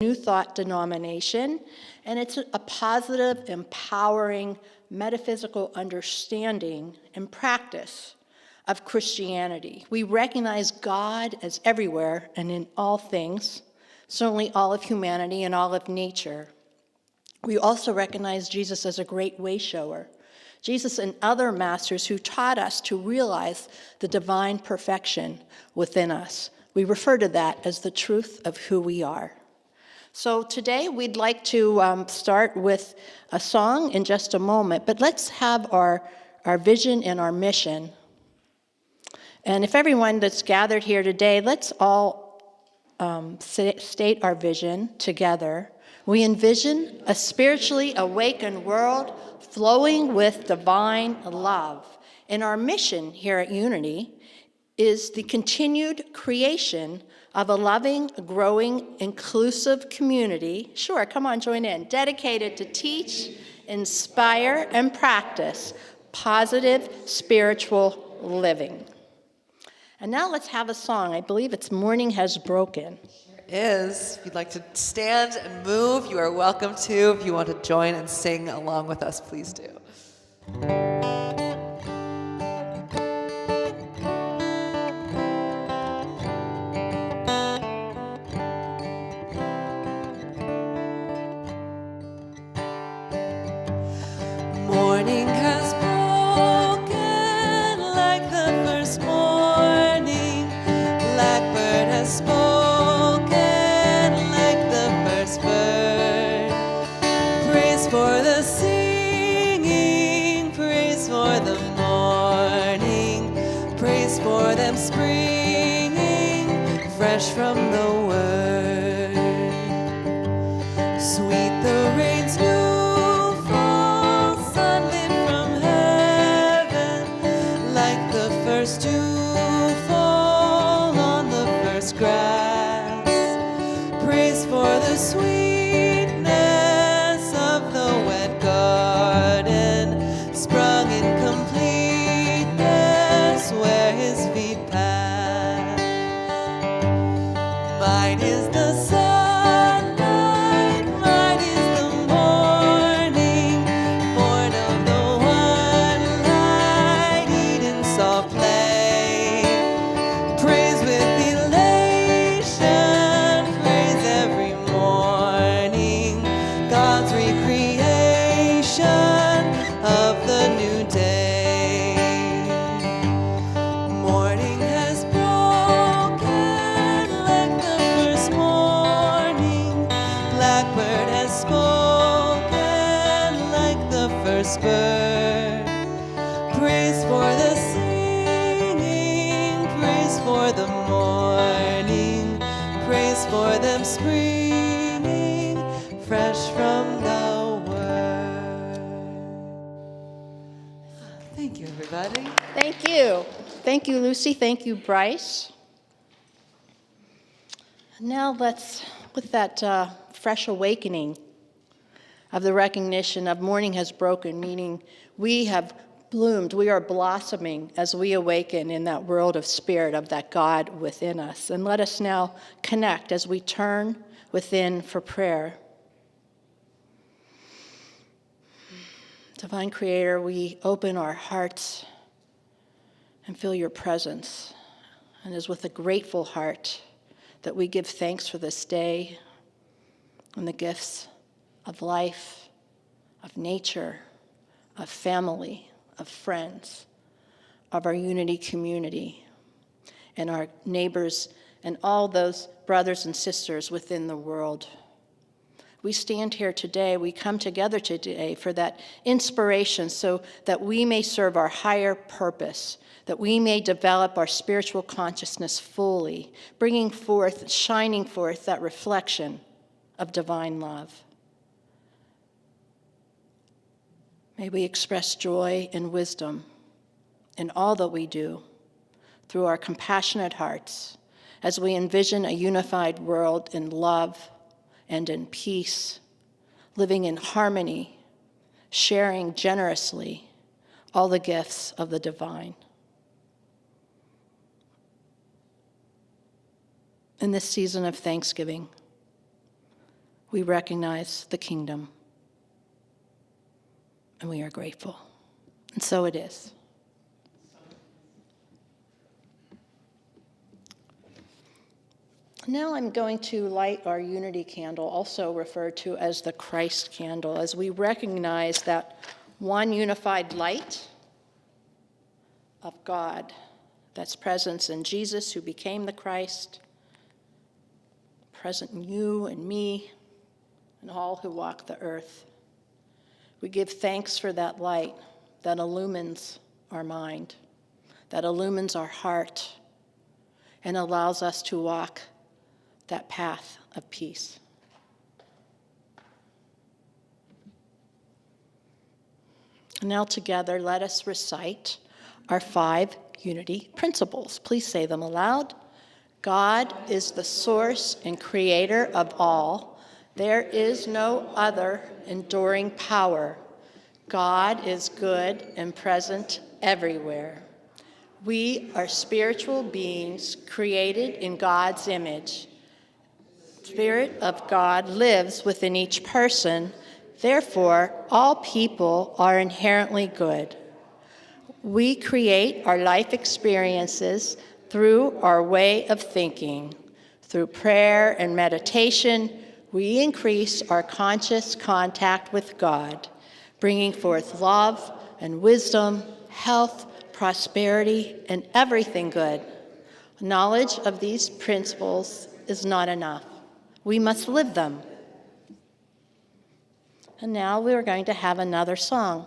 New Thought denomination, and it's a positive, empowering, metaphysical understanding and practice of Christianity. We recognize God as everywhere and in all things, certainly all of humanity and all of nature. We also recognize Jesus as a great way shower. Jesus and other masters who taught us to realize the divine perfection within us. We refer to that as the truth of who we are. So today we'd like to start with a song in just a moment, but let's have our vision and our mission. And if everyone that's gathered here today, let's all state our vision together. We envision a spiritually awakened world flowing with divine love. And our mission here at Unity is the continued creation of a loving, growing, inclusive community, sure, come on, join in, dedicated to teach, inspire, and practice positive spiritual living. And now let's have a song. I believe it's Morning Has Broken. It is. If you'd like to stand and move, you are welcome to. If you want to join and sing along with us, please do. Morning has broken like the first morning. Blackbird has spoken like the first bird. Praise for the singing, praise for the morning, praise for them springing fresh from the word. Sweet the rain's new first dew fall on the first grass. Praise for the sweetness of the wet garden, sprung in completeness where his feet pass. Mine is the sunlight, mine is the morning, born of the one light, Eden saw play. Praise with elation, praise every morning, God's recreation of the new day. Morning has broken like the first morning, blackbird has spoken like the first bird. Praise for the singing, praise for the morning, praise for them springing fresh from the word. Thank you, everybody. Thank you. Thank you, Lucy. Thank you, Bryce. Now let's, with that fresh awakening of the recognition of morning has broken, meaning we have bloomed, we are blossoming as we awaken in that world of spirit, of that God within us. And let us now connect as we turn within for prayer. Divine Creator, we open our hearts and feel your presence. And it is with a grateful heart that we give thanks for this day and the gifts of life, of nature, of family, of friends, of our Unity community, and our neighbors, and all those brothers and sisters within the world. We stand here today, we come together today for that inspiration so that we may serve our higher purpose, that we may develop our spiritual consciousness fully, bringing forth, shining forth that reflection of divine love. May we express joy and wisdom in all that we do through our compassionate hearts as we envision a unified world in love and in peace, living in harmony, sharing generously all the gifts of the divine. In this season of Thanksgiving, we recognize the kingdom, and we are grateful. And so it is. Now I'm going to light our unity candle, also referred to as the Christ candle, as we recognize that one unified light of God that's present in Jesus, who became the Christ, present in you and me and all who walk the earth. We give thanks for that light that illumines our mind, that illumines our heart, and allows us to walk that path of peace. Now together, let us recite our 5 unity principles. Please say them aloud. God is the source and creator of all. There is no other enduring power. God is good and present everywhere. We are spiritual beings created in God's image. Spirit of God lives within each person. Therefore, all people are inherently good. We create our life experiences through our way of thinking. Through prayer and meditation, we increase our conscious contact with God, bringing forth love and wisdom, health, prosperity, and everything good. Knowledge of these principles is not enough. We must live them. And now we are going to have another song.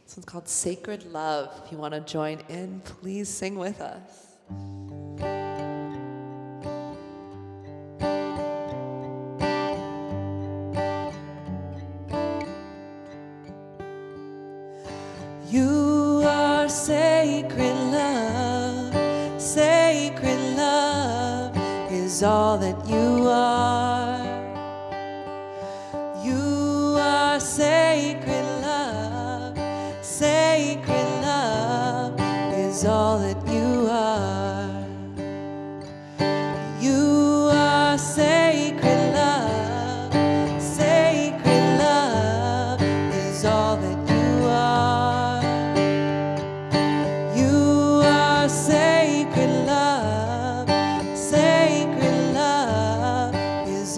This one's called Sacred Love. If you want to join in, please sing with us. You are sacred love, sacred love is all that you are. You are sacred love, sacred love is all that you are. You are sacred love, sacred love is all that you are. You are sacred love, sacred love is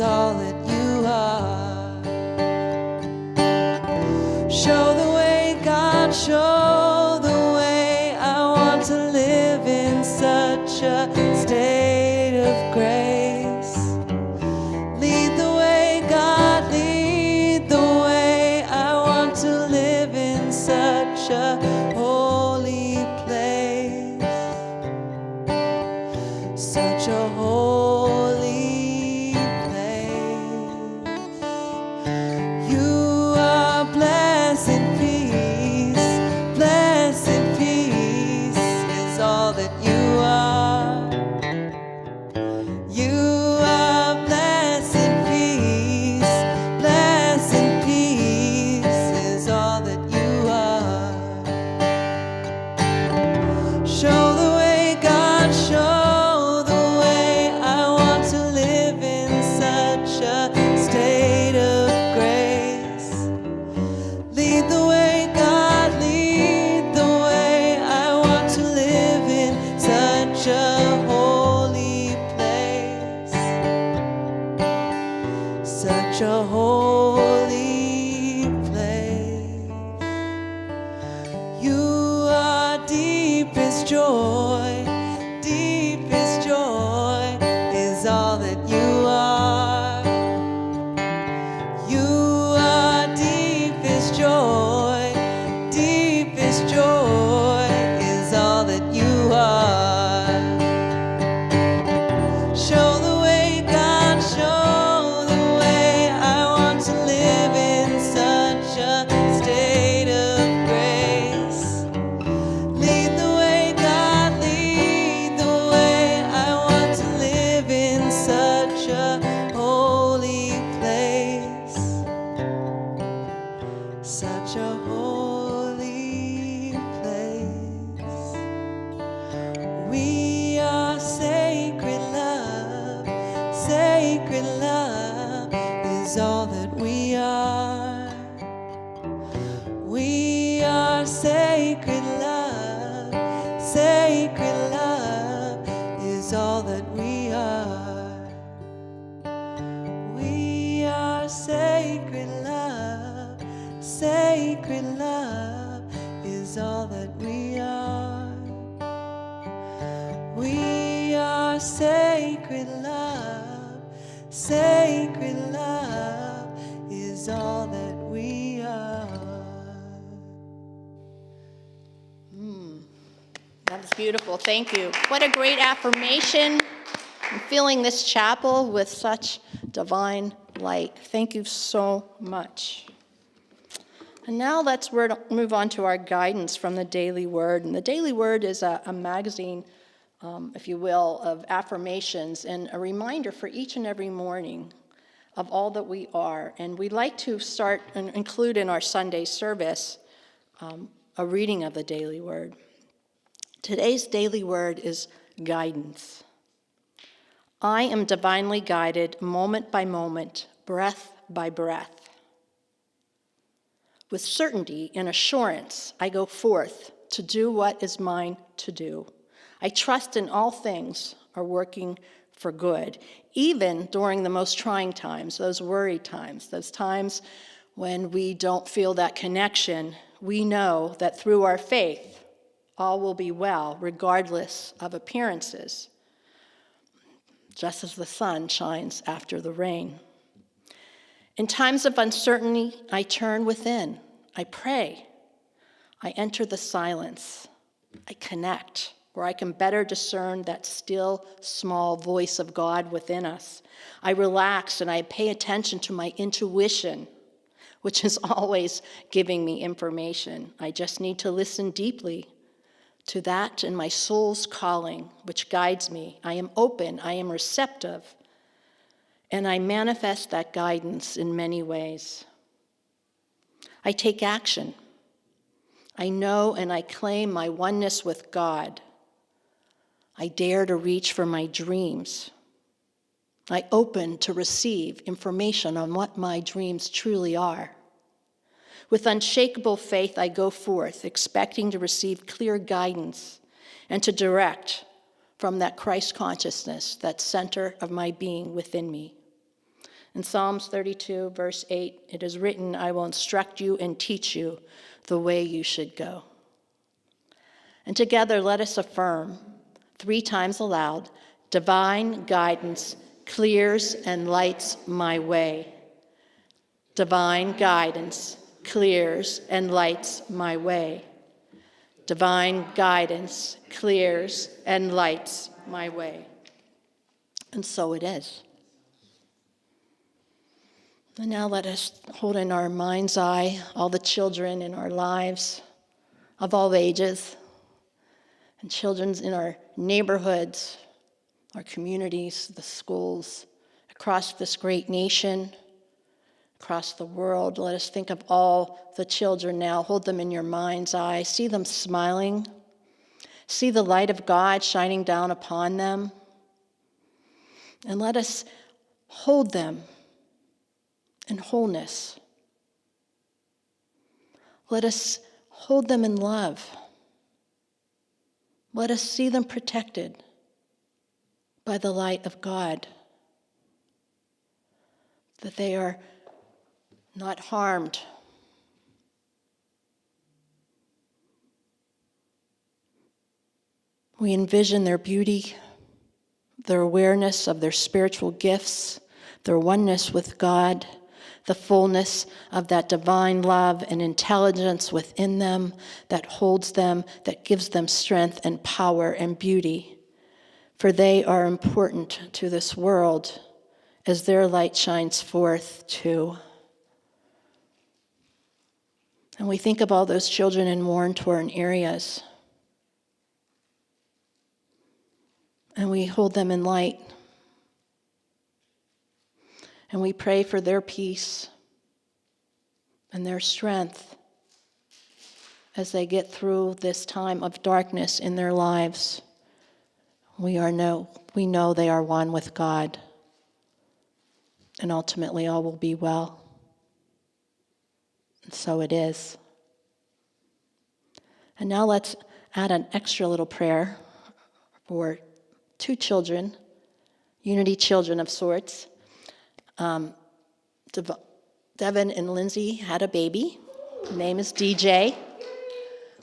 sacred love is all that we are. We are sacred love. Sacred love is all that we are. That was beautiful. Thank you. What a great affirmation. I'm filling this chapel with such divine light. Thank you so much. And now let's move on to our guidance from the Daily Word. And the Daily Word is a magazine, if you will, of affirmations and a reminder for each and every morning of all that we are. And we'd like to start and include in our Sunday service a reading of the Daily Word. Today's Daily Word is guidance. I am divinely guided moment by moment, breath by breath. With certainty and assurance, I go forth to do what is mine to do. I trust in all things are working for good, even during the most trying times, those worry times, those times when we don't feel that connection. We know that through our faith, all will be well, regardless of appearances, just as the sun shines after the rain. In times of uncertainty, I turn within. I pray. I enter the silence. I connect, where I can better discern that still, small voice of God within us. I relax and I pay attention to my intuition, which is always giving me information. I just need to listen deeply to that and my soul's calling, which guides me. I am open, I am receptive, and I manifest that guidance in many ways. I take action. I know and I claim my oneness with God. I dare to reach for my dreams. I open to receive information on what my dreams truly are. With unshakable faith, I go forth, expecting to receive clear guidance and to direct from that Christ consciousness, that center of my being within me. In Psalms 32, verse 8, it is written, I will instruct you and teach you the way you should go. And together, let us affirm 3 times aloud, divine guidance clears and lights my way. Divine guidance clears and lights my way. Divine guidance clears and lights my way. And so it is. And now let us hold in our mind's eye all the children in our lives of all ages, and children in our neighborhoods, our communities, the schools, across this great nation, across the world. Let us think of all the children now. Hold them in your mind's eye. See them smiling. See the light of God shining down upon them. And let us hold them in wholeness. Let us hold them in love. Let us see them protected by the light of God, that they are not harmed. We envision their beauty, their awareness of their spiritual gifts, their oneness with God, the fullness of that divine love and intelligence within them that holds them, that gives them strength and power and beauty. For they are important to this world as their light shines forth too. And we think of all those children in war-torn areas, and we hold them in light. And we pray for their peace and their strength as they get through this time of darkness in their lives. We know they are one with God, and ultimately all will be well. And so it is. And now let's add an extra little prayer for 2 children, Unity children of sorts. Devin and Lindsay had a baby name is DJ,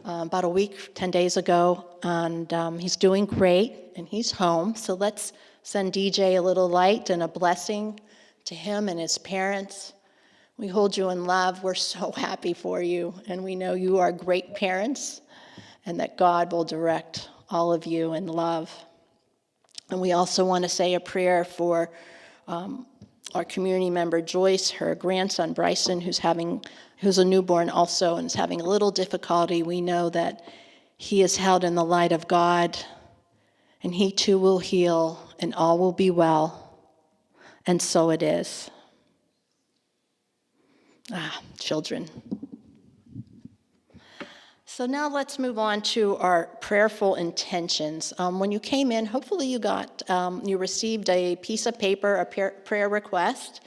about a week, 10 days ago, and he's doing great, and he's home. So let's send DJ a little light and a blessing to him and his parents. We hold you in love. We're so happy for you, and we know you are great parents, and that God will direct all of you in love. And we also want to say a prayer for our community member Joyce, her grandson Bryson, who's a newborn also and is having a little difficulty. We know that he is held in the light of God, and he too will heal, and all will be well. And so it is. Children. So now let's move on to our prayerful intentions. When you came in, hopefully you received a piece of paper, a prayer request.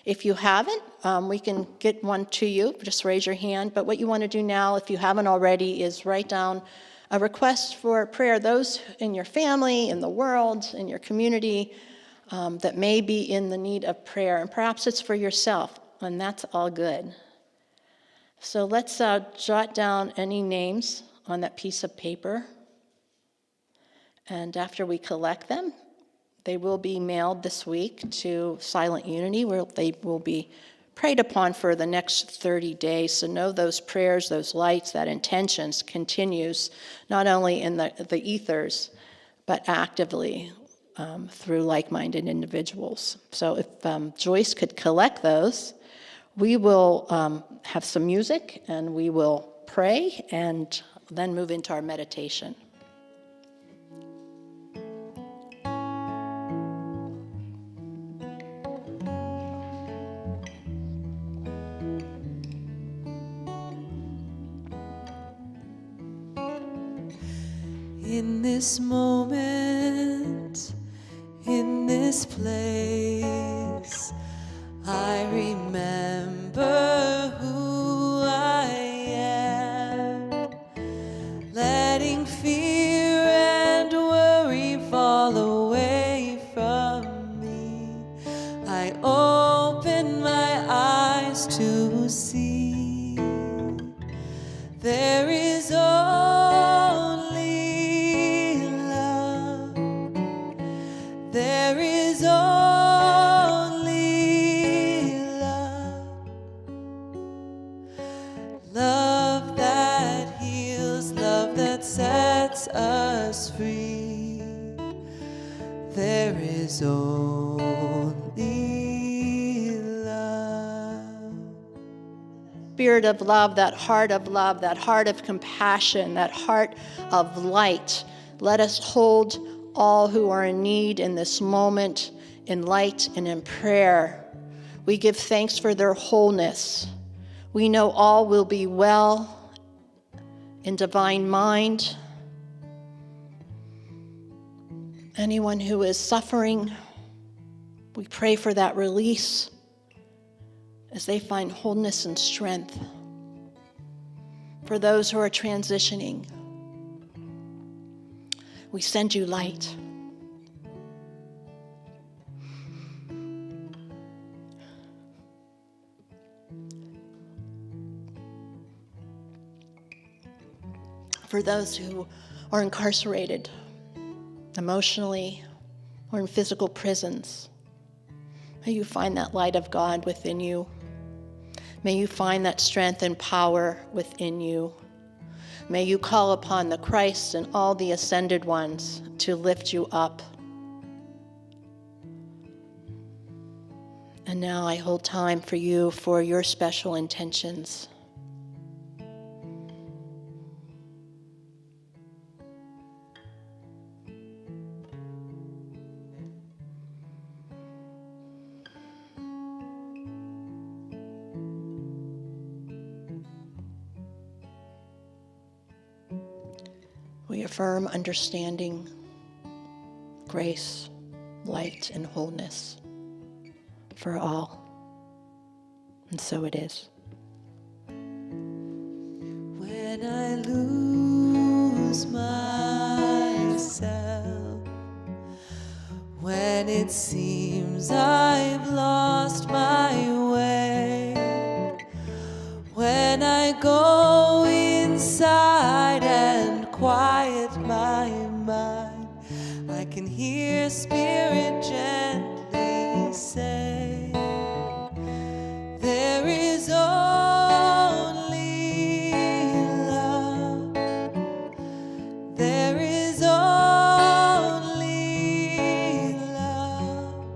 If you haven't, we can get one to you. Just raise your hand. But what you want to do now, if you haven't already, is write down a request for prayer. Those in your family, in the world, in your community that may be in the need of prayer. And perhaps it's for yourself, and that's all good. So let's jot down any names on that piece of paper. And after we collect them, they will be mailed this week to Silent Unity, where they will be prayed upon for the next 30 days. So know those prayers, those lights, that intentions continues not only in the ethers, but actively through like-minded individuals. So if Joyce could collect those, we will have some music, and we will pray, and then move into our meditation. In this moment, in this place, I remember who I am, letting fear and worry fall away from me. I open my eyes to see there is only love. There is love that heals, love that sets us free. There is only love. Spirit of love, that heart of compassion, that heart of light. Let us hold all who are in need in this moment in light and in prayer. We give thanks for their wholeness. We know all will be well in divine mind. Anyone who is suffering, we pray for that release as they find wholeness and strength. For those who are transitioning, we send you light. For those who are incarcerated emotionally or in physical prisons, may you find that light of God within you. May you find that strength and power within you. May you call upon the Christ and all the ascended ones to lift you up. And now I hold time for you for your special intentions. We affirm understanding, grace, light, and wholeness for all. And so it is. When I lose myself, when it seems I've lost my way, When I go inside and quiet my mind, I can hear Spirit gently say, there is only love. There is only love.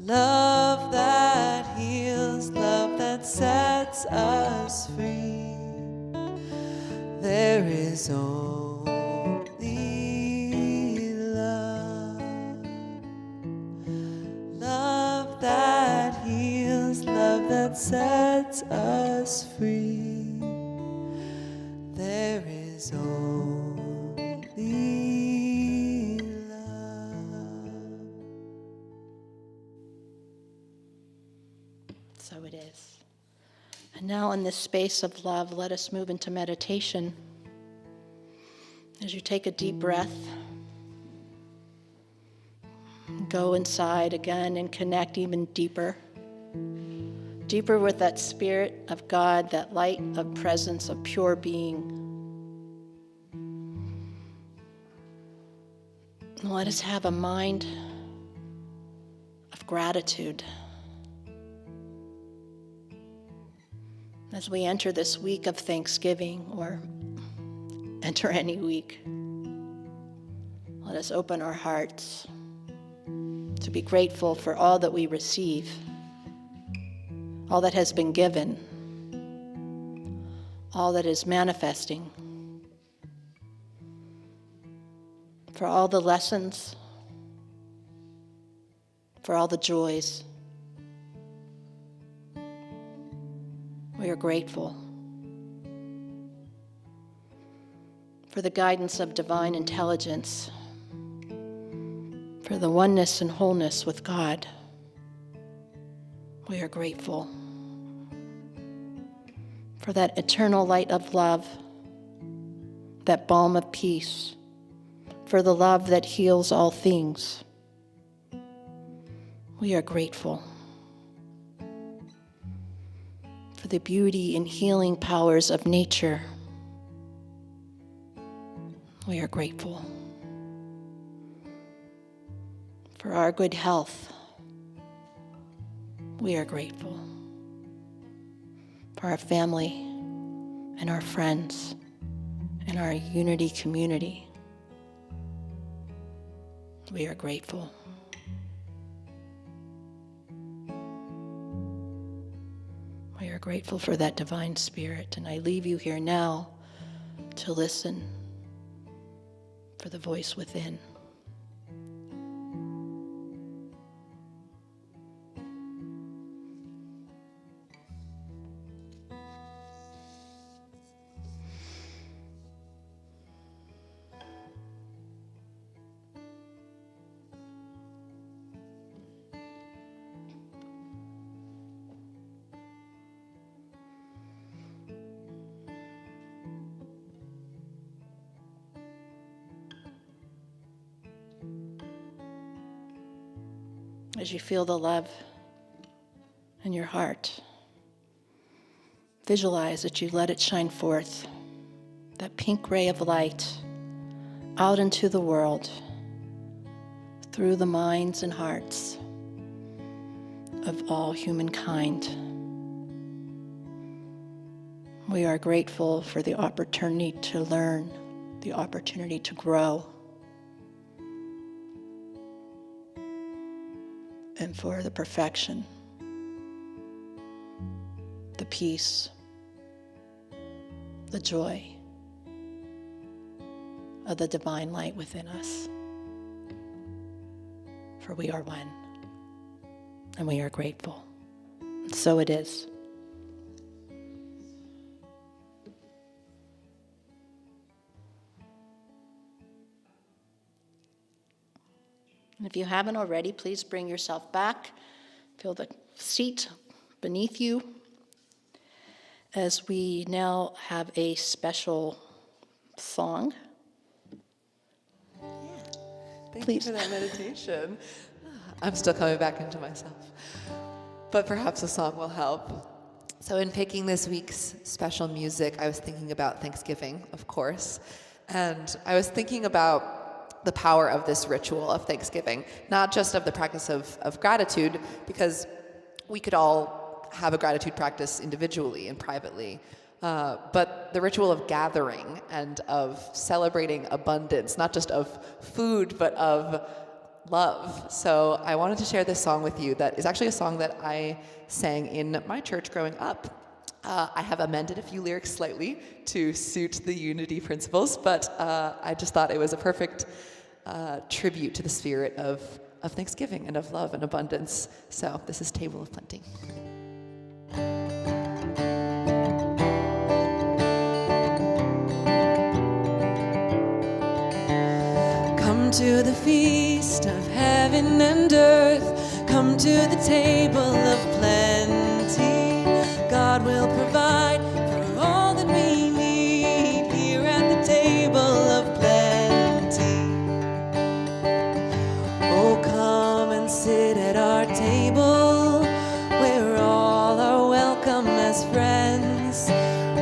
Love that heals, love that sets us free. There is only love. Love that heals, love that sets us free. There is only love. So it is. And now in this space of love, let us move into meditation. As you take a deep breath, go inside again and connect even deeper. Deeper with that Spirit of God, that light of presence of pure being. And let us have a mind of gratitude. As we enter this week of Thanksgiving, or enter any week, let us open our hearts to be grateful for all that we receive, all that has been given, all that is manifesting, for all the lessons, for all the joys. We are grateful for the guidance of divine intelligence, for the oneness and wholeness with God. We are grateful for that eternal light of love, that balm of peace, for the love that heals all things. We are grateful for the beauty and healing powers of nature. We are grateful for our good health. We are grateful for our family and our friends and our unity community. We are grateful. We are grateful for that divine Spirit, and I leave you here now to listen for the voice within. As you feel the love in your heart, visualize that you let it shine forth, that pink ray of light, out into the world, through the minds and hearts of all humankind. We are grateful for the opportunity to learn, the opportunity to grow, and for the perfection, the peace, the joy of the divine light within us. For we are one, and we are grateful. And so it is. And if you haven't already, please bring yourself back. Feel the seat beneath you as we now have a special song. Thank Please. you for that meditation. I'm still coming back into myself, but perhaps a song will help. So in picking this week's special music, I was thinking about Thanksgiving, of course, and I was thinking about the power of this ritual of Thanksgiving, not just of the practice of gratitude, because we could all have a gratitude practice individually and privately, but the ritual of gathering and of celebrating abundance, not just of food, but of love. So I wanted to share this song with you that is actually a song that I sang in my church growing up. I have amended a few lyrics slightly to suit the unity principles, but I just thought it was a perfect tribute to the spirit of Thanksgiving and of love and abundance. So this is Table of Plenty. Come to the feast of heaven and earth. Come to the table of plenty. God will provide for all that we need here at the table of plenty. Oh, come and sit at our table where all are welcome as friends.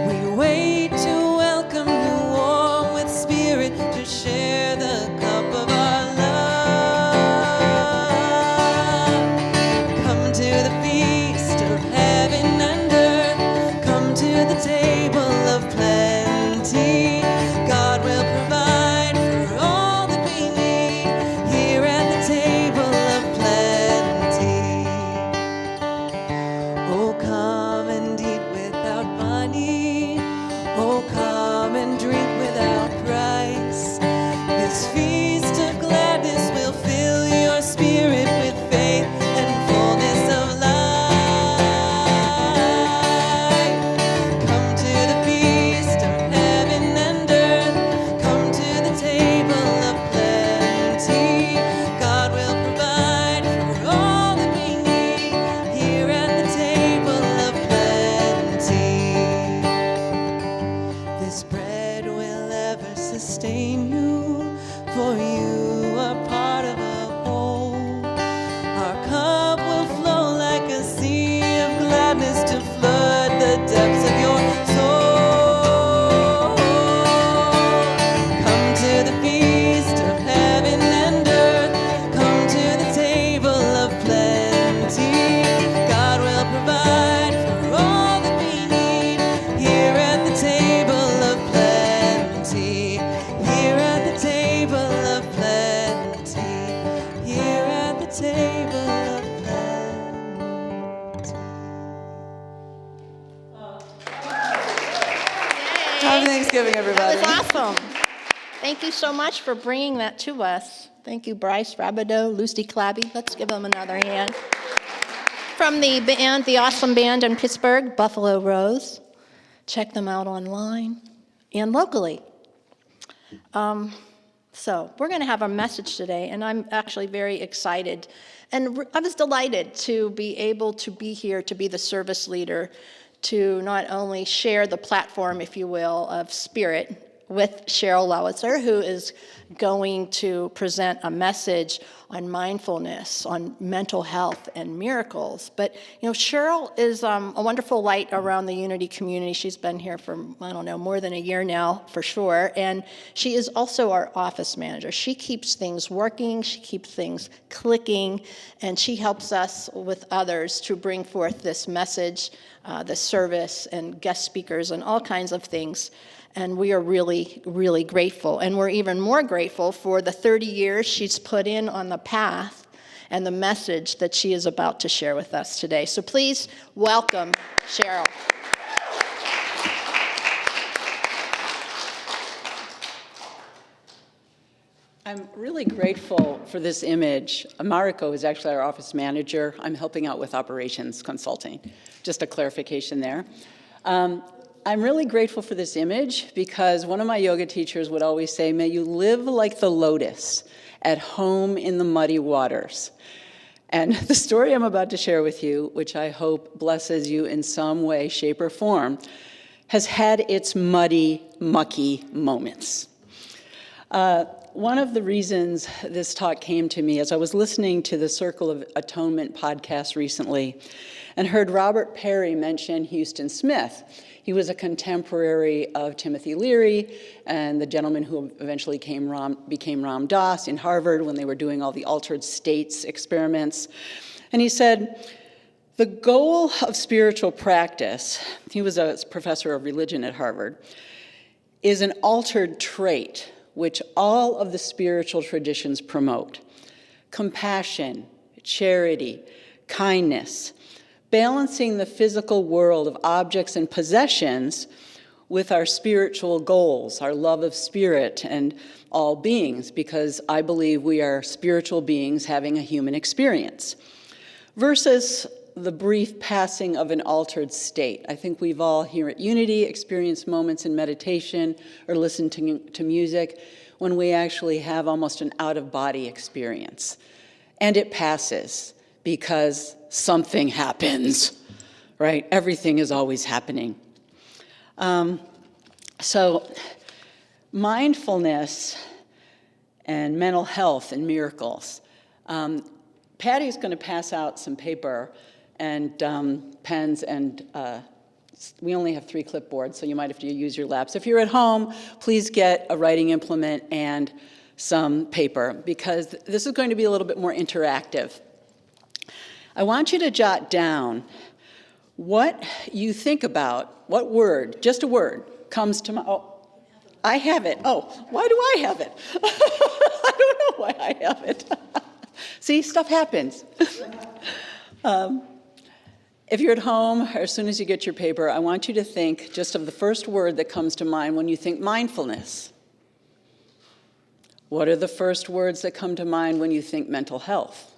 We wait to welcome you warm with spirit to share the cup of our love. Come to the feast of heaven and earth. Come to the table of plenty. God will provide for all that we need here at the table of plenty. Oh, come and eat without money. Oh, come and drink without price. This feast of gladness will fill your spirit with faith and fullness of life. Come to the feast of heaven and earth. Come to the table of plenty. God will provide for all that we need here at the table of plenty. This bread will ever sustain you, for you are part of a whole. Our cup will flow like a sea of gladness to flood the depths of your soul. Come to the feast of heaven and earth. Come to the table of plenty. God will provide for all that we need here at the table of plenty. Here at the table of plenty. Here at the table of plenty. Happy Thanksgiving, everybody. That was awesome. Thank you so much for bringing that to us. Thank you, Bryce, Rabideau, Lucy Clabby. Let's give them another hand. From the band, the awesome band in Pittsburgh, Buffalo Rose. Check them out online and locally. So we're going to have a message today, and I'm actually very excited. And I was delighted to be able to be here to be the service leader, to not only share the platform, if you will, of Spirit with Cheryl Lowitzer, who is going to present a message on mindfulness, on mental health and miracles. But, you know, Cheryl is a wonderful light around the Unity community. She's been here for, I don't know, more than a year now, for sure. And she is also our office manager. She keeps things working, she keeps things clicking, and she helps us with others to bring forth this message, the service, and guest speakers, and all kinds of things. And we are really, really grateful. And we're even more grateful for the 30 years she's put in on the path and the message that she is about to share with us today. So please welcome Cheryl. I'm really grateful for this image. Mariko is actually our office manager. I'm helping out with operations consulting. Just a clarification there. I'm really grateful for this image because one of my yoga teachers would always say, may you live like the lotus at home in the muddy waters. And the story I'm about to share with you, which I hope blesses you in some way, shape, or form, has had its muddy, mucky moments. One of the reasons this talk came to me as I was listening to the Circle of Atonement podcast recently, and heard Robert Perry mention Houston Smith. He was a contemporary of Timothy Leary and the gentleman who eventually became Ram Dass in Harvard when they were doing all the altered states experiments. And he said, the goal of spiritual practice, he was a professor of religion at Harvard, is an altered trait which all of the spiritual traditions promote. Compassion, charity, kindness, balancing the physical world of objects and possessions with our spiritual goals, our love of spirit and all beings, because I believe we are spiritual beings having a human experience, versus the brief passing of an altered state. I think we've all here at Unity experienced moments in meditation or listened to music when we actually have almost an out-of-body experience. And it passes because something happens, right? Everything is always happening. So mindfulness and mental health and miracles. Patty's going to pass out some paper and pens, and we only have 3 clipboards, so you might have to use your laps. If you're at home, please get a writing implement and some paper, because this is going to be a little bit more interactive. I want you to jot down what you think about, what word, just a word, comes to mind. Oh, I have it. Oh, why do I have it? I don't know why I have it. See, stuff happens. If you're at home, or as soon as you get your paper, I want you to think just of the first word that comes to mind when you think mindfulness. What are the first words that come to mind when you think mental health?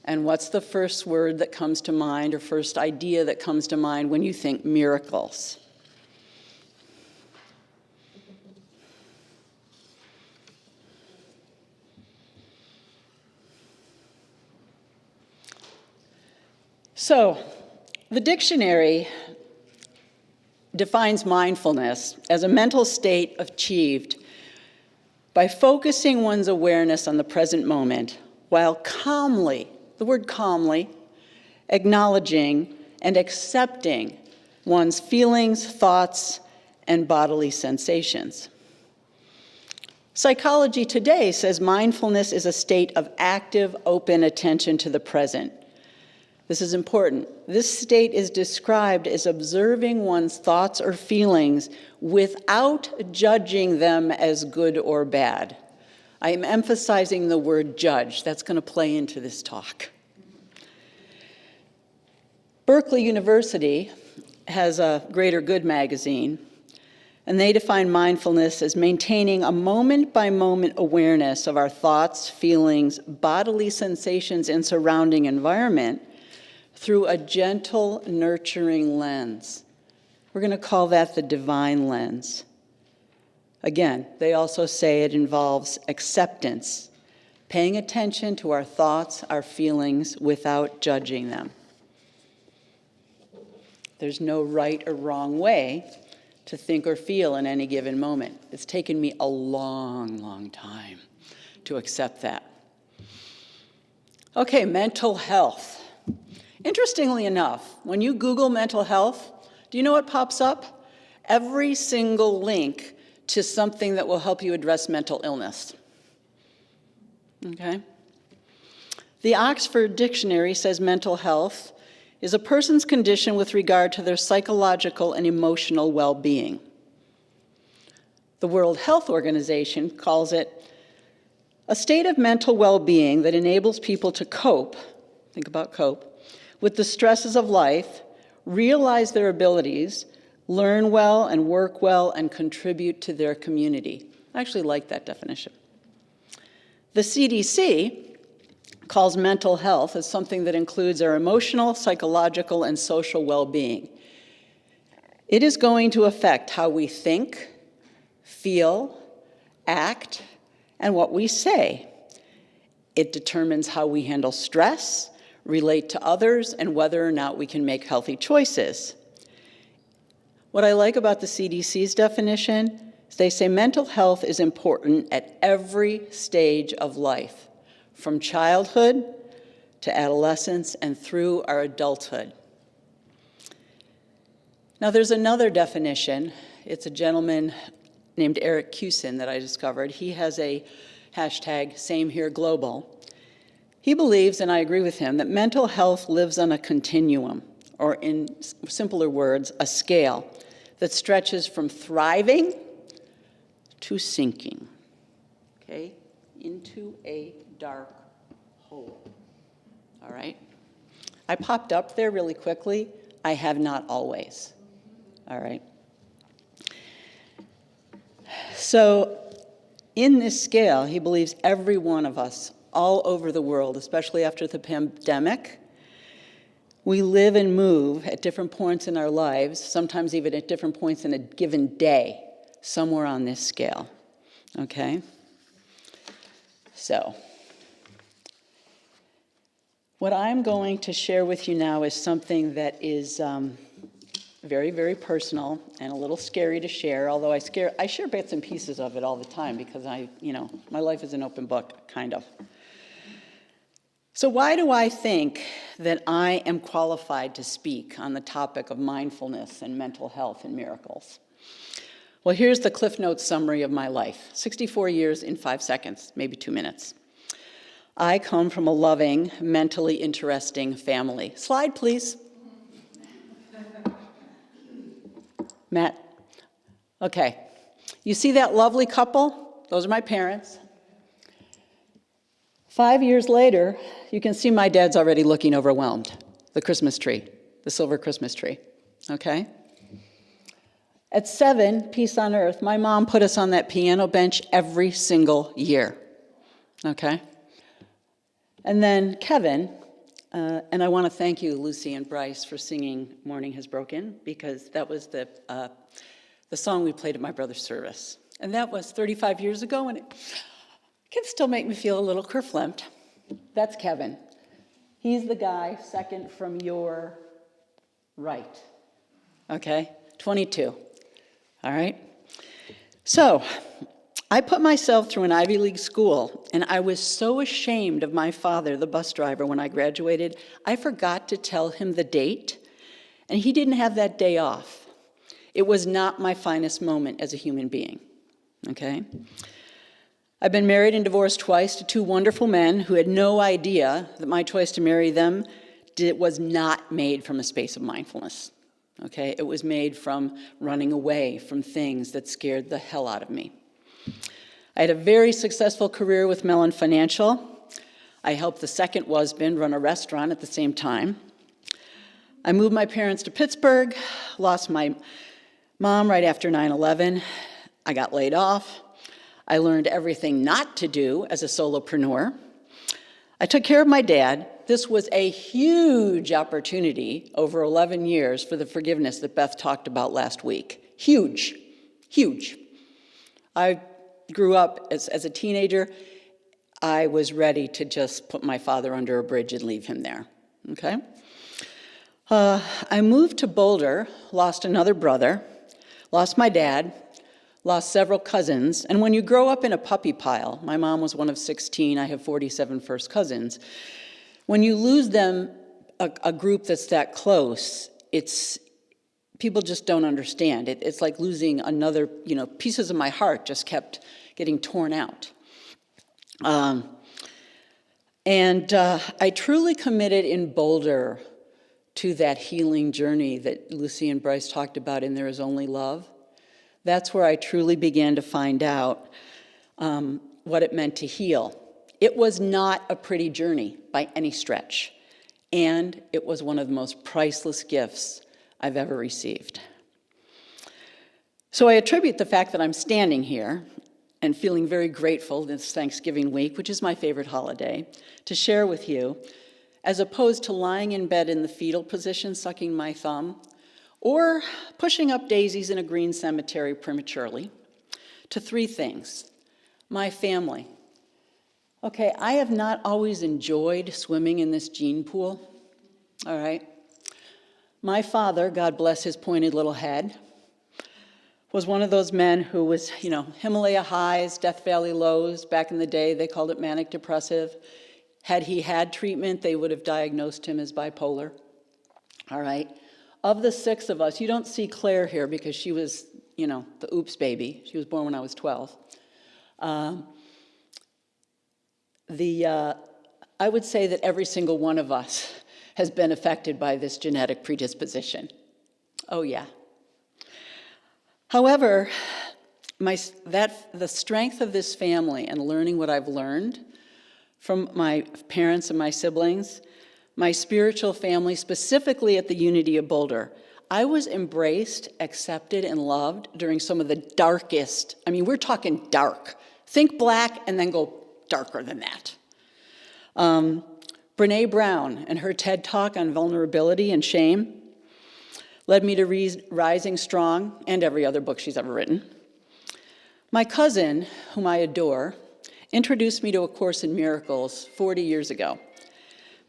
And what's the first word that comes to mind, or first idea that comes to mind when you think miracles? So, the dictionary defines mindfulness as a mental state achieved by focusing one's awareness on the present moment while calmly, the word calmly, acknowledging and accepting one's feelings, thoughts, and bodily sensations. Psychology today says mindfulness is a state of active, open attention to the present. This is important. This state is described as observing one's thoughts or feelings without judging them as good or bad. I am emphasizing the word judge. That's going to play into this talk. Berkeley University has a Greater Good magazine, and they define mindfulness as maintaining a moment-by-moment awareness of our thoughts, feelings, bodily sensations, and surrounding environment through a gentle, nurturing lens. We're going to call that the divine lens. Again, they also say it involves acceptance, paying attention to our thoughts, our feelings, without judging them. There's no right or wrong way to think or feel in any given moment. It's taken me a long, long time to accept that. Okay, mental health. Interestingly enough, when you Google mental health, do you know what pops up? Every single link to something that will help you address mental illness. Okay? The Oxford Dictionary says mental health is a person's condition with regard to their psychological and emotional well-being. The World Health Organization calls it a state of mental well-being that enables people to cope, think about cope, with the stresses of life, realize their abilities, learn well and work well, and contribute to their community. I actually like that definition. The CDC calls mental health as something that includes our emotional, psychological, and social well-being. It is going to affect how we think, feel, act, and what we say. It determines how we handle stress, relate to others, and whether or not we can make healthy choices. What I like about the CDC's definition is they say mental health is important at every stage of life, from childhood to adolescence, and through our adulthood. Now, there's another definition. It's a gentleman named Eric Cusin that I discovered. He has a hashtag #SameHereGlobal. He believes, and I agree with him, that mental health lives on a continuum, or in simpler words, a scale that stretches from thriving to sinking, okay, into a dark hole, all right? I popped up there really quickly. I have not always, all right? So in this scale, he believes every one of us all over the world, especially after the pandemic, we live and move at different points in our lives, sometimes even at different points in a given day, somewhere on this scale, okay? So, what I'm going to share with you now is something that is very, very personal and a little scary to share, although I share bits and pieces of it all the time because my life is an open book, kind of. So why do I think that I am qualified to speak on the topic of mindfulness and mental health and miracles? Well, here's the Cliff Notes summary of my life. 64 years in 5 seconds, maybe 2 minutes. I come from a loving, mentally interesting family. Slide, please. Matt. Okay. You see that lovely couple? Those are my parents. 5 years later, you can see my dad's already looking overwhelmed. The Christmas tree, the silver Christmas tree, okay? At 7, peace on earth, my mom put us on that piano bench every single year, okay? And then Kevin, and I want to thank you, Lucy and Bryce, for singing Morning Has Broken, because that was the song we played at my brother's service. And that was 35 years ago, and it can still make me feel a little kerflimped. That's Kevin. He's the guy second from your right, okay? 22, all right? So, I put myself through an Ivy League school, and I was so ashamed of my father, the bus driver, when I graduated, I forgot to tell him the date, and he didn't have that day off. It was not my finest moment as a human being, okay? I've been married and divorced twice to 2 wonderful men who had no idea that my choice to marry them was not made from a space of mindfulness, okay? It was made from running away from things that scared the hell out of me. I had a very successful career with Mellon Financial. I helped the second husband run a restaurant at the same time. I moved my parents to Pittsburgh, lost my mom right after 9/11. I got laid off. I learned everything not to do as a solopreneur. I took care of my dad. This was a huge opportunity over 11 years for the forgiveness that Beth talked about last week. Huge, huge. I grew up as a teenager. I was ready to just put my father under a bridge and leave him there, okay? I moved to Boulder, lost another brother, lost my dad, lost several cousins, and when you grow up in a puppy pile, my mom was one of 16, I have 47 first cousins, when you lose them, a group that's that close, people just don't understand. It's like losing another, pieces of my heart just kept getting torn out. I truly committed in Boulder to that healing journey that Lucy and Bryce talked about in There Is Only Love. That's where I truly began to find out what it meant to heal. It was not a pretty journey by any stretch, and it was one of the most priceless gifts I've ever received. So I attribute the fact that I'm standing here and feeling very grateful this Thanksgiving week, which is my favorite holiday, to share with you, as opposed to lying in bed in the fetal position, sucking my thumb, or pushing up daisies in a green cemetery prematurely, to 3 things. My family. Okay, I have not always enjoyed swimming in this gene pool, all right? My father, God bless his pointed little head, was one of those men who was, Himalaya highs, Death Valley lows. Back in the day, they called it manic depressive. Had he had treatment, they would have diagnosed him as bipolar. All right. Of the 6 of us, you don't see Claire here because she was, the oops baby. She was born when I was 12. I would say that every single one of us has been affected by this genetic predisposition. Oh, yeah. However, the strength of this family and learning what I've learned from my parents and my siblings, my spiritual family, specifically at the Unity of Boulder, I was embraced, accepted, and loved during some of the darkest, we're talking dark. Think black and then go darker than that. Brene Brown and her TED Talk on vulnerability and shame led me to Rising Strong and every other book she's ever written. My cousin, whom I adore, introduced me to A Course in Miracles 40 years ago.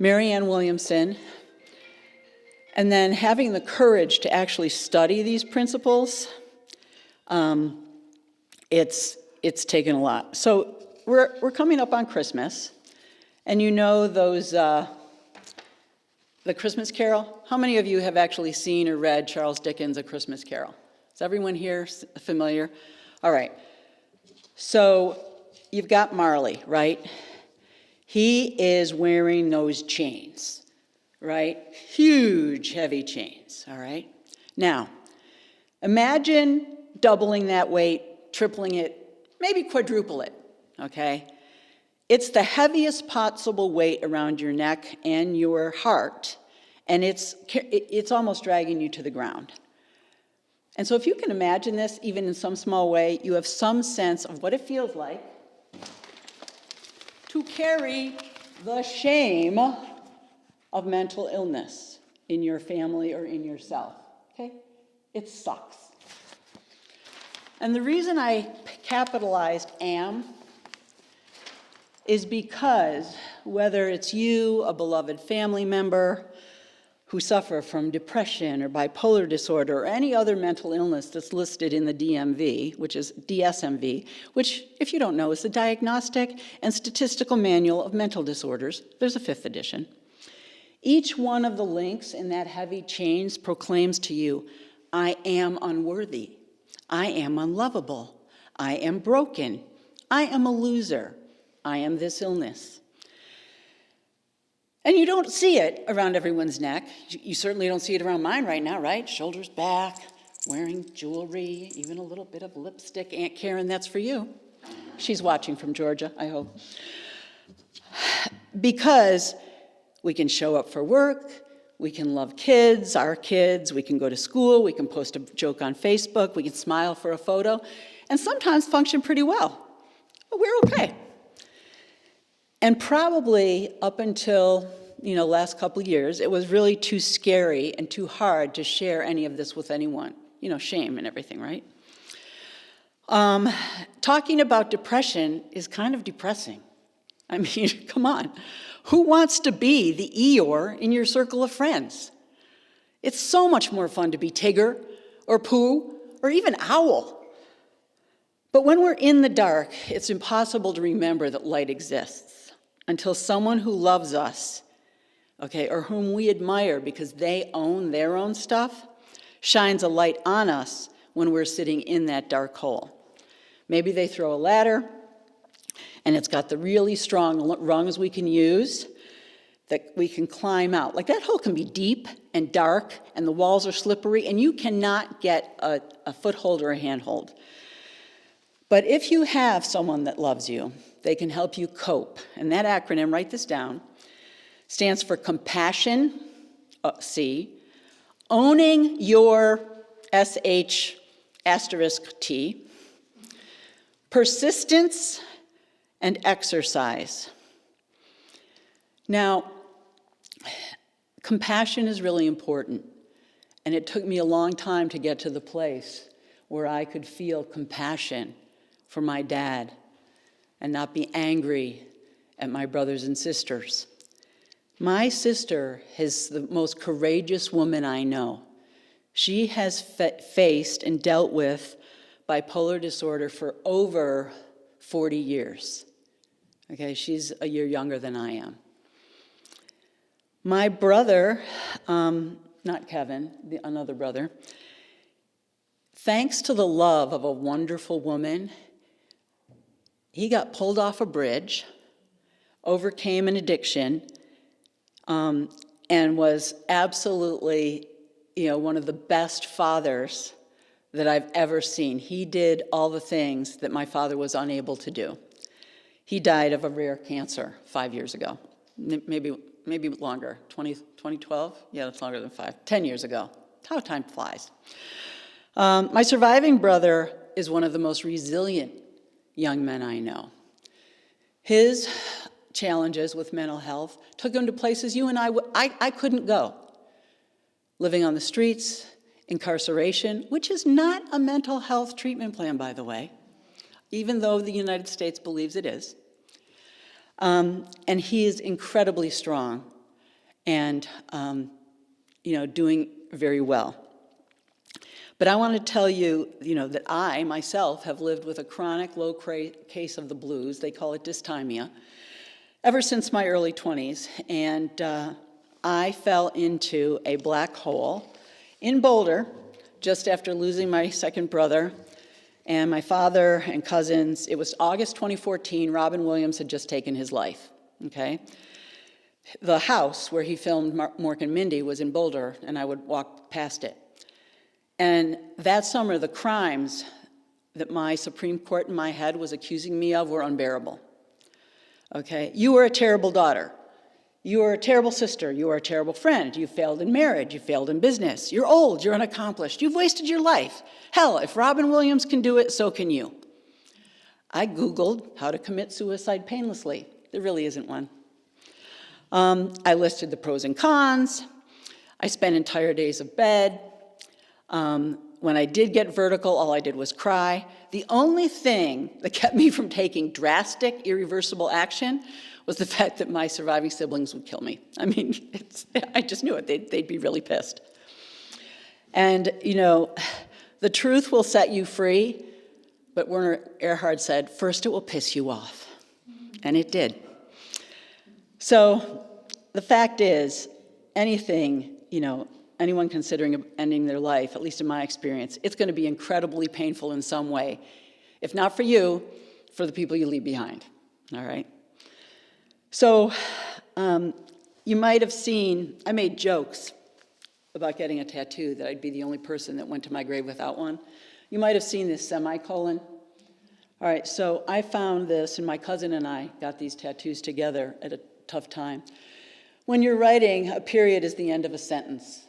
Marianne Williamson, and then having the courage to actually study these principles, it's taken a lot. So we're coming up on Christmas, and those, the Christmas Carol? How many of you have actually seen or read Charles Dickens' A Christmas Carol? Is everyone here familiar? All right. So you've got Marley, right? He is wearing those chains, right? Huge, heavy chains, all right? Now, imagine doubling that weight, tripling it, maybe quadruple it, okay? It's the heaviest possible weight around your neck and your heart, and it's almost dragging you to the ground. And so if you can imagine this, even in some small way, you have some sense of what it feels like to carry the shame of mental illness in your family or in yourself, okay? It sucks. And the reason I capitalized am is because whether it's you, a beloved family member, who suffer from depression or bipolar disorder or any other mental illness that's listed in the DMV, which is DSMV, which, if you don't know, is the Diagnostic and Statistical Manual of Mental Disorders. There's a 5th edition. Each one of the links in that heavy chains proclaims to you, I am unworthy. I am unlovable. I am broken. I am a loser. I am this illness. And you don't see it around everyone's neck. You certainly don't see it around mine right now, right? Shoulders back, wearing jewelry, even a little bit of lipstick. Aunt Karen, that's for you. She's watching from Georgia, I hope. Because we can show up for work, we can love kids, our kids, we can go to school, we can post a joke on Facebook, we can smile for a photo, and sometimes function pretty well. But we're okay. And probably up until, last couple of years, it was really too scary and too hard to share any of this with anyone. Shame and everything, right? Talking about depression is kind of depressing. Come on. Who wants to be the Eeyore in your circle of friends? It's so much more fun to be Tigger or Pooh or even Owl. But when we're in the dark, it's impossible to remember that light exists until someone who loves us, okay, or whom we admire because they own their own stuff, shines a light on us when we're sitting in that dark hole. Maybe they throw a ladder, and it's got the really strong rungs we can use that we can climb out. Like that hole can be deep and dark, and the walls are slippery, and you cannot get a foothold or a handhold. But if you have someone that loves you, they can help you cope. And that acronym, write this down, stands for compassion, C, owning your SH asterisk T, persistence, and exercise. Now, compassion is really important, and it took me a long time to get to the place where I could feel compassion for my dad and not be angry at my brothers and sisters. My sister is the most courageous woman I know. She has faced and dealt with bipolar disorder for over 40 years. Okay, she's a year younger than I am. My brother, not Kevin, another brother, thanks to the love of a wonderful woman, he got pulled off a bridge, overcame an addiction, and was absolutely, one of the best fathers that I've ever seen. He did all the things that my father was unable to do. He died of a rare cancer 5 years ago, maybe longer, 2012? Yeah, that's longer than 10 years ago. How time flies. My surviving brother is one of the most resilient young men I know. His challenges with mental health took him to places you and I couldn't go. Living on the streets, incarceration, which is not a mental health treatment plan, by the way, even though the United States believes it is. And he is incredibly strong and, doing very well. But I want to tell you, that I, myself, have lived with a chronic low case of the blues, they call it dysthymia, ever since my early 20s. And I fell into a black hole in Boulder just after losing my second brother and my father and cousins. It was August 2014. Robin Williams had just taken his life, okay? The house where he filmed Mork and Mindy was in Boulder, and I would walk past it. And that summer, the crimes that my Supreme Court in my head was accusing me of were unbearable. Okay? You were a terrible daughter. You were a terrible sister. You were a terrible friend. You failed in marriage. You failed in business. You're old. You're unaccomplished. You've wasted your life. Hell, if Robin Williams can do it, so can you. I Googled how to commit suicide painlessly. There really isn't one. I listed the pros and cons. I spent entire days of bed. When I did get vertical, all I did was cry. The only thing that kept me from taking drastic, irreversible action was the fact that my surviving siblings would kill me. I mean, I just knew it. They'd be really pissed. And, the truth will set you free, but Werner Erhard said, first it will piss you off. And it did. So the fact is, anything, anyone considering ending their life, at least in my experience, it's going to be incredibly painful in some way. If not for you, for the people you leave behind, all right? So you might have seen, I made jokes about getting a tattoo, that I'd be the only person that went to my grave without one. You might have seen this semicolon. All right, so I found this, and my cousin and I got these tattoos together at a tough time. When you're writing, a period is the end of a sentence.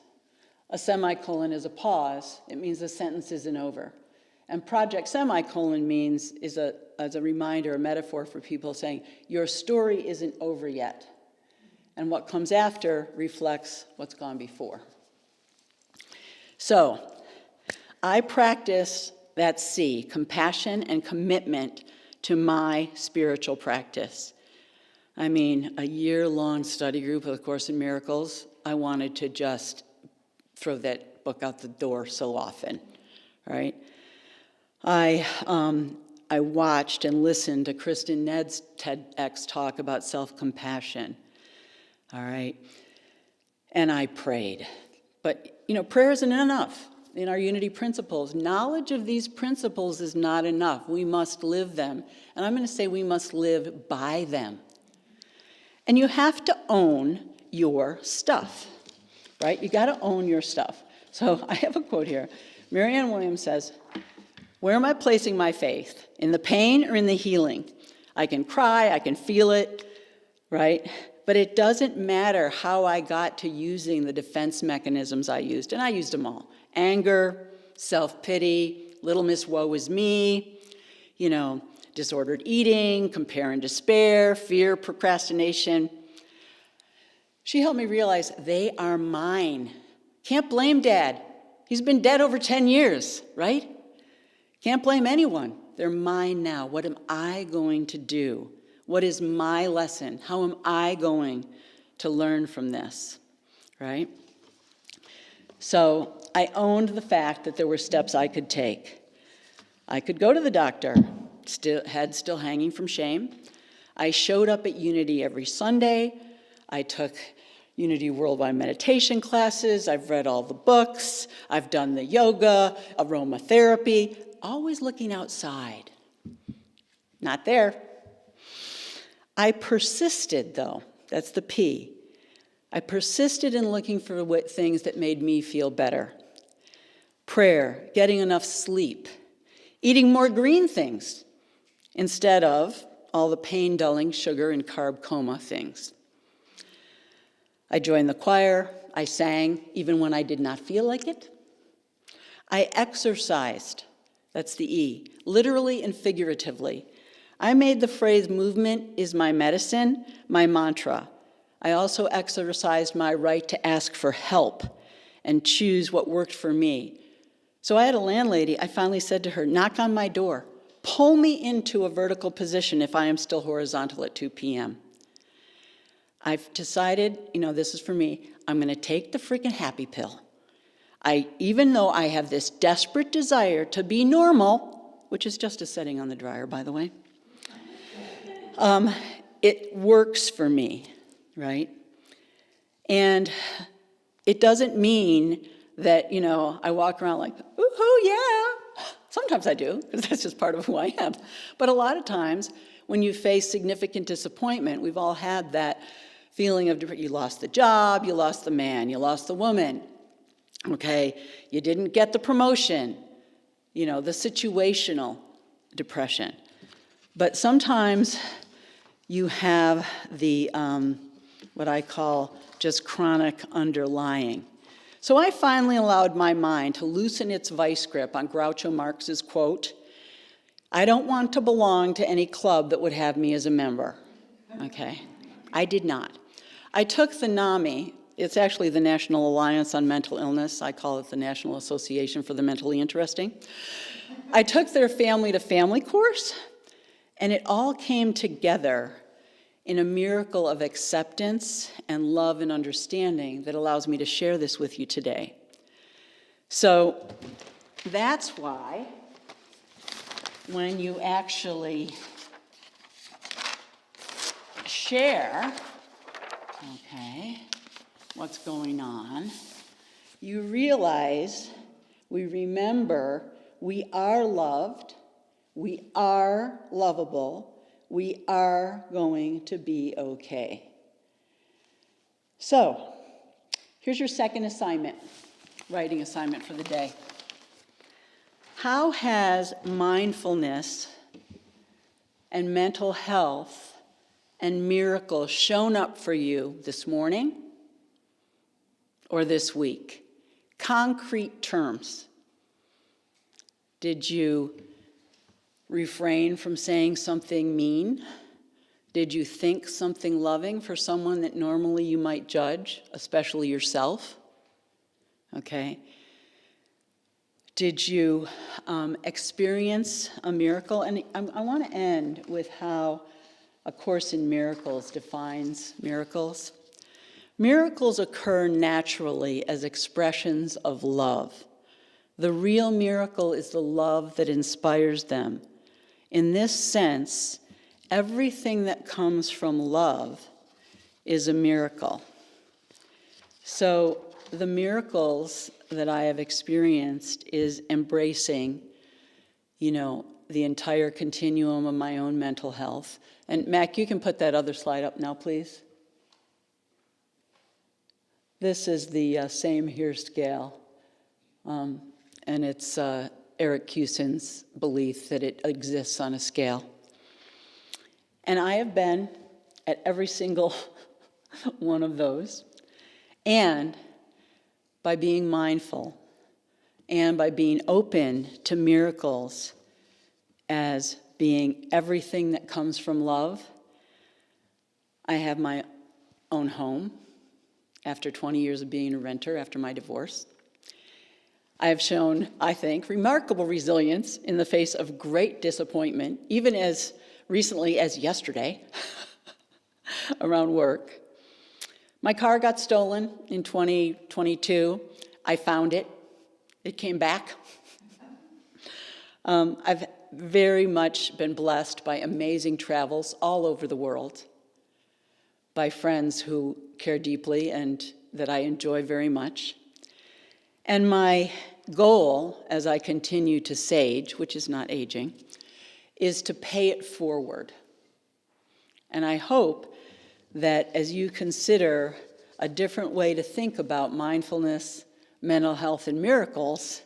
A semicolon is a pause. It means the sentence isn't over. And project semicolon is a reminder, a metaphor for people saying, your story isn't over yet. And what comes after reflects what's gone before. So, I practice that C, compassion and commitment to my spiritual practice. I mean, a year-long study group of A Course in Miracles, I wanted to just throw that book out the door so often, right? I watched and listened to Kristen Ned's TEDx talk about self-compassion, all right? And I prayed. But, prayer isn't enough. In our unity principles, knowledge of these principles is not enough. We must live them. And I'm going to say we must live by them. And you have to own your stuff, right? You got to own your stuff. So I have a quote here. Marianne Williams says, where am I placing my faith? In the pain or in the healing? I can cry, I can feel it, right? But it doesn't matter how I got to using the defense mechanisms I used, and I used them all. Anger, self-pity, little miss woe is me, disordered eating, compare and despair, fear, procrastination. She helped me realize they are mine. Can't blame Dad. He's been dead over 10 years, right? Can't blame anyone. They're mine now. What am I going to do? What is my lesson? How am I going to learn from this, right? So I owned the fact that there were steps I could take. I could go to the doctor, head still hanging from shame. I showed up at Unity every Sunday. I took, Unity Worldwide meditation classes. I've read all the books. I've done the yoga, aromatherapy, always looking outside. Not there. I persisted, though. That's the P. I persisted in looking for things that made me feel better. Prayer, getting enough sleep, eating more green things instead of all the pain-dulling sugar and carb coma things. I joined the choir. I sang even when I did not feel like it. I exercised. That's the E, literally and figuratively. I made the phrase movement is my medicine my mantra. I also exercised my right to ask for help and choose what worked for me. So I had a landlady, I finally said to her, knock on my door, pull me into a vertical position if I am still horizontal at 2 p.m. I've decided, this is for me, I'm gonna take the freaking happy pill. Even though I have this desperate desire to be normal, which is just a setting on the dryer, by the way, it works for me, right? And it doesn't mean that, I walk around like, woohoo, yeah. Sometimes I do, because that's just part of who I am. But a lot of times, when you face significant disappointment, we've all had that feeling of you lost the job, you lost the man, you lost the woman, okay? You didn't get the promotion, the situational depression. But sometimes you have the, what I call just chronic underlying. So I finally allowed my mind to loosen its vice grip on Groucho Marx's quote, I don't want to belong to any club that would have me as a member, okay? I did not. I took the NAMI, it's actually the National Alliance on Mental Illness, I call it the National Association for the Mentally Interesting. I took their family to family course, and it all came together in a miracle of acceptance and love and understanding that allows me to share this with you today. So that's why when you actually share, okay, what's going on, you realize, we remember, we are loved, we are lovable, we are going to be okay. So, here's your second assignment, writing assignment for the day. How has mindfulness and mental health and miracles shown up for you this morning or this week? Concrete terms. Did you refrain from saying something mean? Did you think something loving for someone that normally you might judge, especially yourself? Okay. Did you experience a miracle? And I want to end with how A Course in Miracles defines miracles. Miracles occur naturally as expressions of love. The real miracle is the love that inspires them. In this sense, everything that comes from love is a miracle. So the miracles that I have experienced is embracing, the entire continuum of my own mental health. And Mac, you can put that other slide up now, please. This is the Same Here scale. And it's Eric Cusin's belief that it exists on a scale. And I have been at every single one of those. And by being mindful and by being open to miracles as being everything that comes from love, I have my own home after 20 years of being a renter after my divorce. I have shown, I think, remarkable resilience in the face of great disappointment, even as recently as yesterday around work. My car got stolen in 2022. I found it. It came back. I've very much been blessed by amazing travels all over the world, by friends who care deeply and that I enjoy very much. And my goal, as I continue to sage, which is not aging, is to pay it forward. And I hope that as you consider a different way to think about mindfulness, mental health, and miracles,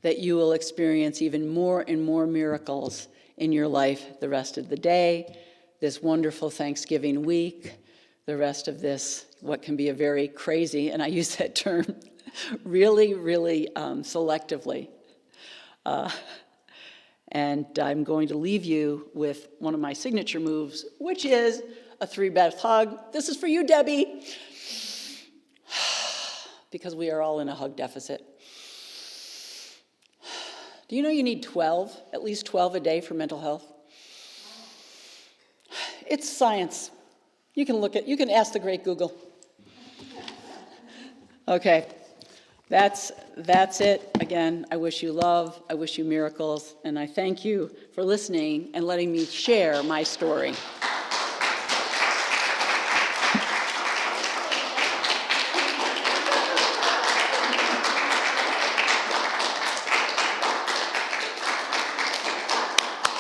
that you will experience even more and more miracles in your life the rest of the day, this wonderful Thanksgiving week, the rest of this, what can be a very crazy, and I use that term really, really selectively. And I'm going to leave you with one of my signature moves, which is a 3-breath hug. This is for you, Debbie, because we are all in a hug deficit. Do you know you need 12, at least 12 a day for mental health? It's science. You can ask the great Google. Okay, that's it. Again, I wish you love, I wish you miracles, and I thank you for listening and letting me share my story.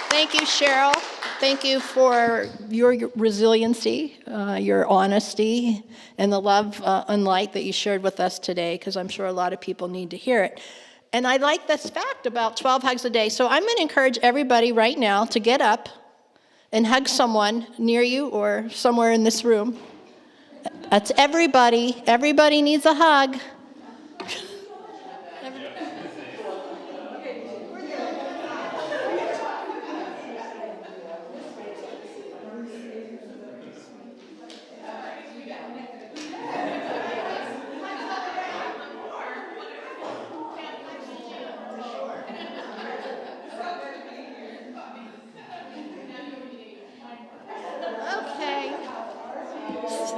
Thank you, Cheryl. Thank you for your resiliency, your honesty, and the love and light that you shared with us today, because I'm sure a lot of people need to hear it. And I like this fact about 12 hugs a day. So I'm going to encourage everybody right now to get up and hug someone near you or somewhere in this room. That's everybody. Everybody needs a hug.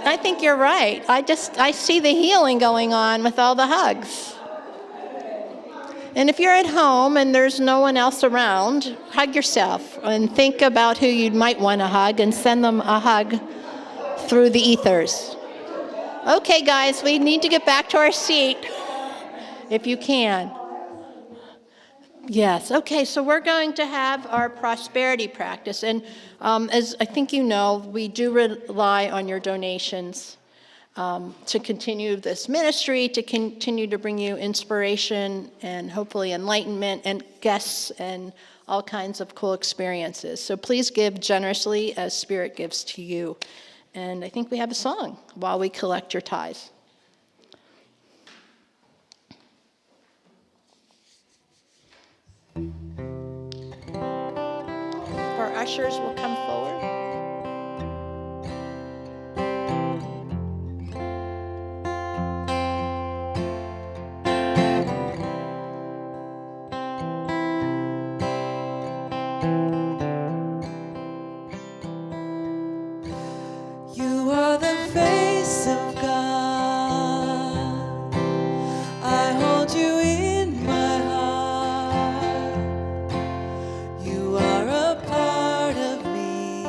I think you're right. I see the healing going on with all the hugs. And if you're at home and there's no one else around, hug yourself and think about who you might want to hug and send them a hug through the ethers. Okay, guys, we need to get back to our seat if you can. Yes, okay, so we're going to have our prosperity practice. And as I think you know, we do rely on your donations to continue this ministry, to continue to bring you inspiration and hopefully enlightenment and guests and all kinds of cool experiences. So please give generously as Spirit gives to you. And I think we have a song while we collect your tithes. Our ushers will come forward. You are the face of God. I hold you in my heart. You are a part of me.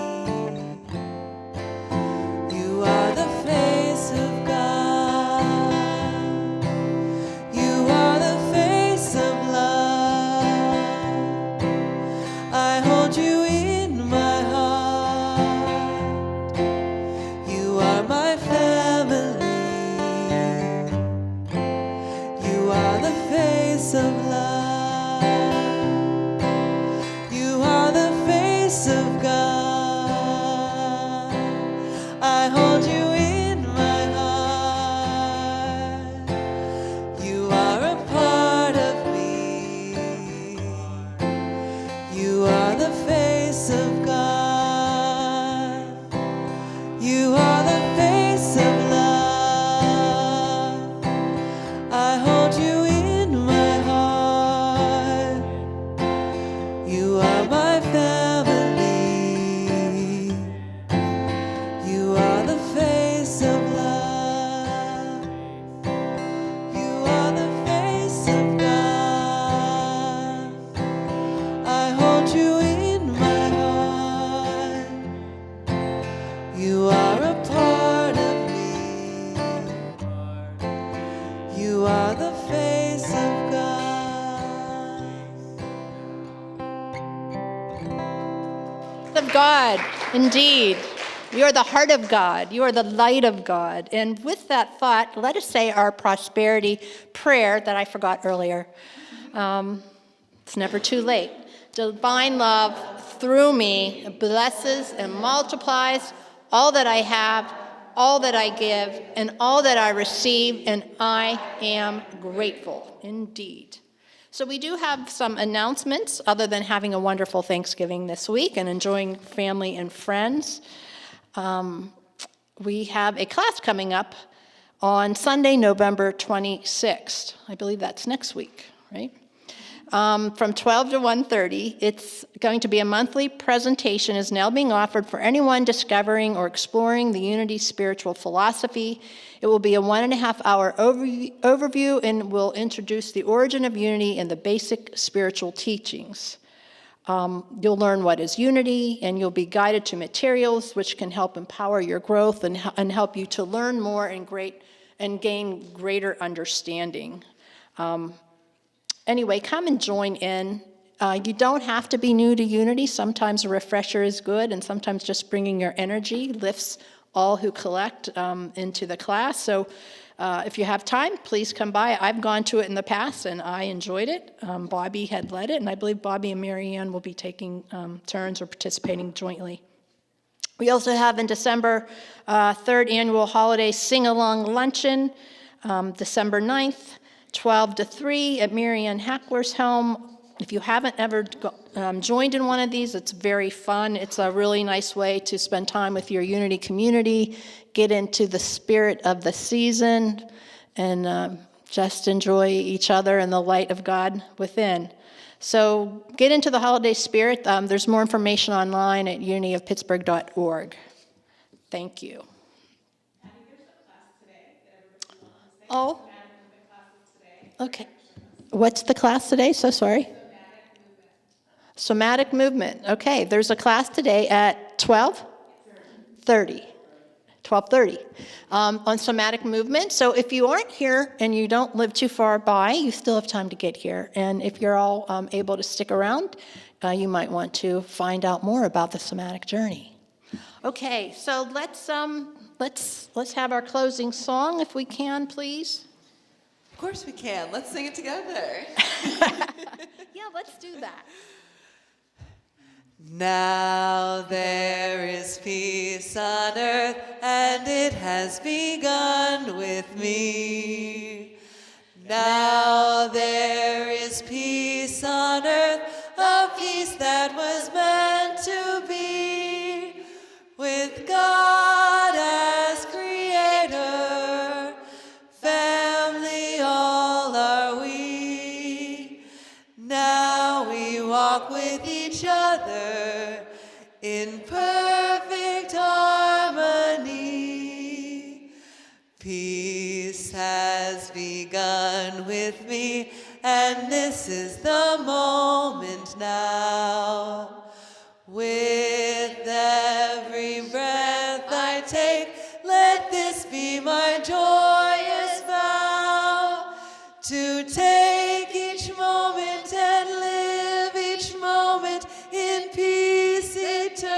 God, indeed. You are the heart of God. You are the light of God. And with that thought, let us say our prosperity prayer that I forgot earlier. It's never too late. Divine love through me blesses and multiplies all that I have, all that I give, and all that I receive, and I am grateful indeed. So we do have some announcements other than having a wonderful Thanksgiving this week and enjoying family and friends. We have a class coming up on Sunday, November 26th. I believe that's next week, right? From 12 to 1:30. It's going to be a monthly presentation is now being offered for anyone discovering or exploring the Unity spiritual philosophy. It will be a 1.5-hour overview and will introduce the origin of Unity and the basic spiritual teachings. You'll learn what is unity, and you'll be guided to materials which can help empower your growth and help you to learn more and gain greater understanding. Anyway, come and join in. You don't have to be new to Unity. Sometimes a refresher is good, and sometimes just bringing your energy lifts all who collect into the class. So if you have time, please come by. I've gone to it in the past, and I enjoyed it. Bobby had led it, and I believe Bobby and Marianne will be taking turns or participating jointly. We also have in December, third annual holiday sing-along luncheon, December 9th, 12 to 3 at Marianne Hackler's home. If you haven't ever joined in one of these, it's very fun. It's a really nice way to spend time with your Unity community, get into the spirit of the season, and just enjoy each other and the light of God within. So get into the holiday spirit. There's more information online at unityofpittsburgh.org. Thank you. Oh. Okay. What's the class today? So sorry. Somatic movement. Okay, there's a class today at 12:30 on somatic movement. So if you aren't here and you don't live too far by, you still have time to get here. And if you're all able to stick around, you might want to find out more about the somatic journey. Okay, so let's have our closing song if we can, please. Of course we can. Let's sing it together. Yeah, let's do that. Now there is peace on earth, and it has begun with me. Now there is peace on earth, a peace that was meant to be, with God as creator, family all are we. Now we walk with each other in perfect harmony. Peace has begun with me, and this is the moment now. With every breath I take, let this be my joyous vow, to take each moment and live each moment in peace eternally.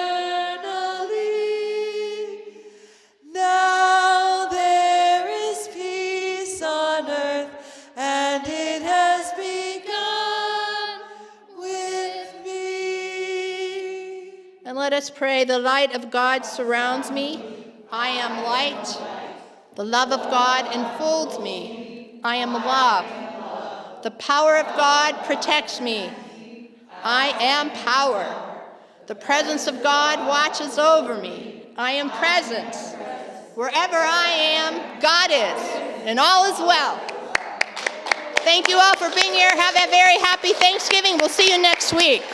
Now there is peace on earth, and it has begun with me. And let us pray. The light of God surrounds me. I am light. The love of God enfolds me. I am love. The power of God protects me. I am power. The presence of God watches over me. I am presence. Wherever I am, God is, and all is well. Thank you all for being here. Have a very happy Thanksgiving. We'll see you next week.